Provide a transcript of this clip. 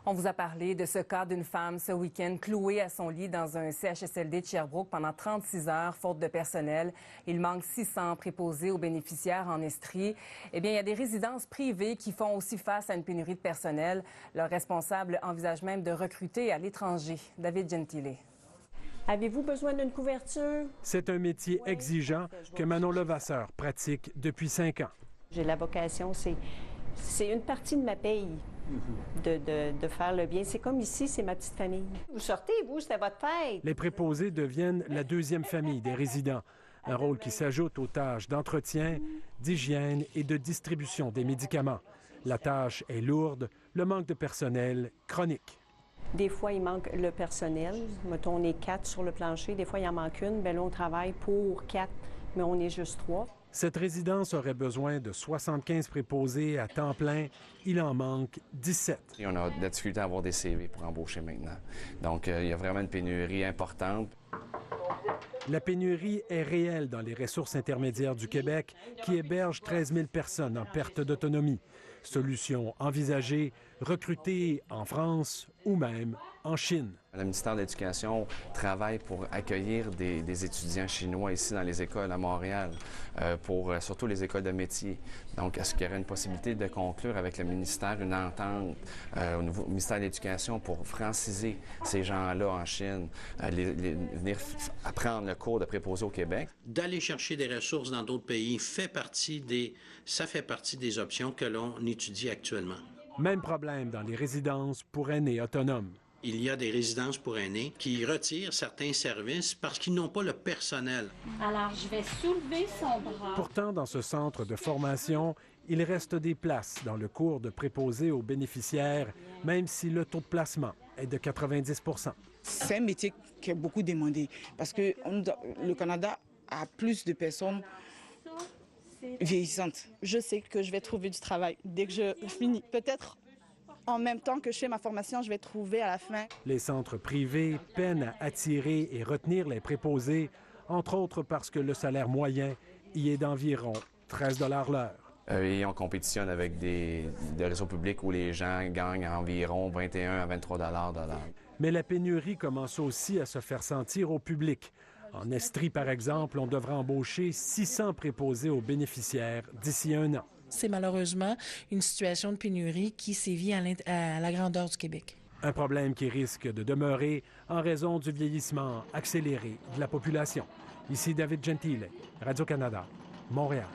On vous a parlé de ce cas d'une femme ce week-end clouée à son lit dans un CHSLD de Sherbrooke pendant 36 heures, faute de personnel. Il manque 600 préposés aux bénéficiaires en Estrie. Eh bien, il y a des résidences privées qui font aussi face à une pénurie de personnel. Leur responsable envisage même de recruter à l'étranger. David Gentile. Avez-vous besoin d'une couverture? C'est un métier exigeant que Manon Levasseur pratique depuis 5 ans. J'ai la vocation, c'est une partie de ma paye de faire le bien. C'est comme ici, c'est ma petite famille. Vous sortez, vous, c'est votre fête. Les préposés deviennent la deuxième famille des résidents, un rôle qui s'ajoute aux tâches d'entretien, d'hygiène et de distribution des médicaments. La tâche est lourde, le manque de personnel chronique. Des fois, il manque le personnel. Mettons, on est 4 sur le plancher. Des fois, il en manque une. Bien là, on travaille pour 4, mais on est juste 3. Cette résidence aurait besoin de 75 préposés à temps plein. Il en manque 17. Et on a de la difficulté à avoir des CV pour embaucher maintenant. Donc, il y a vraiment une pénurie importante. La pénurie est réelle dans les ressources intermédiaires du Québec, qui hébergent 13 000 personnes en perte d'autonomie. Solution envisagée, recruter en France ou même en Chine. Le ministère de l'Éducation travaille pour accueillir des étudiants chinois ici dans les écoles à Montréal, pour surtout les écoles de métiers. Donc, est-ce qu'il y aurait une possibilité de conclure avec le ministère une entente au niveau ministère de l'Éducation pour franciser ces gens-là en Chine, venir apprendre le cours de préposé au Québec? D'aller chercher des ressources dans d'autres pays ça fait partie des options que l'on étudie actuellement. Même problème dans les résidences pour aînés autonomes. Il y a des résidences pour aînés qui retirent certains services parce qu'ils n'ont pas le personnel. Alors, je vais soulever son bras. Pourtant, dans ce centre de formation, il reste des places dans le cours de préposé aux bénéficiaires, même si le taux de placement est de 90 %. C'est un métier qui est beaucoup demandé parce que le Canada a plus de personnes vieillissantes. Je sais que je vais trouver du travail dès que je finis. Peut-être en même temps que je fais ma formation, je vais trouver à la fin. Les centres privés peinent à attirer et retenir les préposés, entre autres parce que le salaire moyen y est d'environ 13 $ l'heure. Et on compétitionne avec des réseaux publics où les gens gagnent environ 21 à 23 $ de l'heure. Mais la pénurie commence aussi à se faire sentir au public. En Estrie, par exemple, on devra embaucher 600 préposés aux bénéficiaires d'ici 1 an. C'est malheureusement une situation de pénurie qui sévit à la grandeur du Québec. Un problème qui risque de demeurer en raison du vieillissement accéléré de la population. Ici David Gentile, Radio-Canada, Montréal.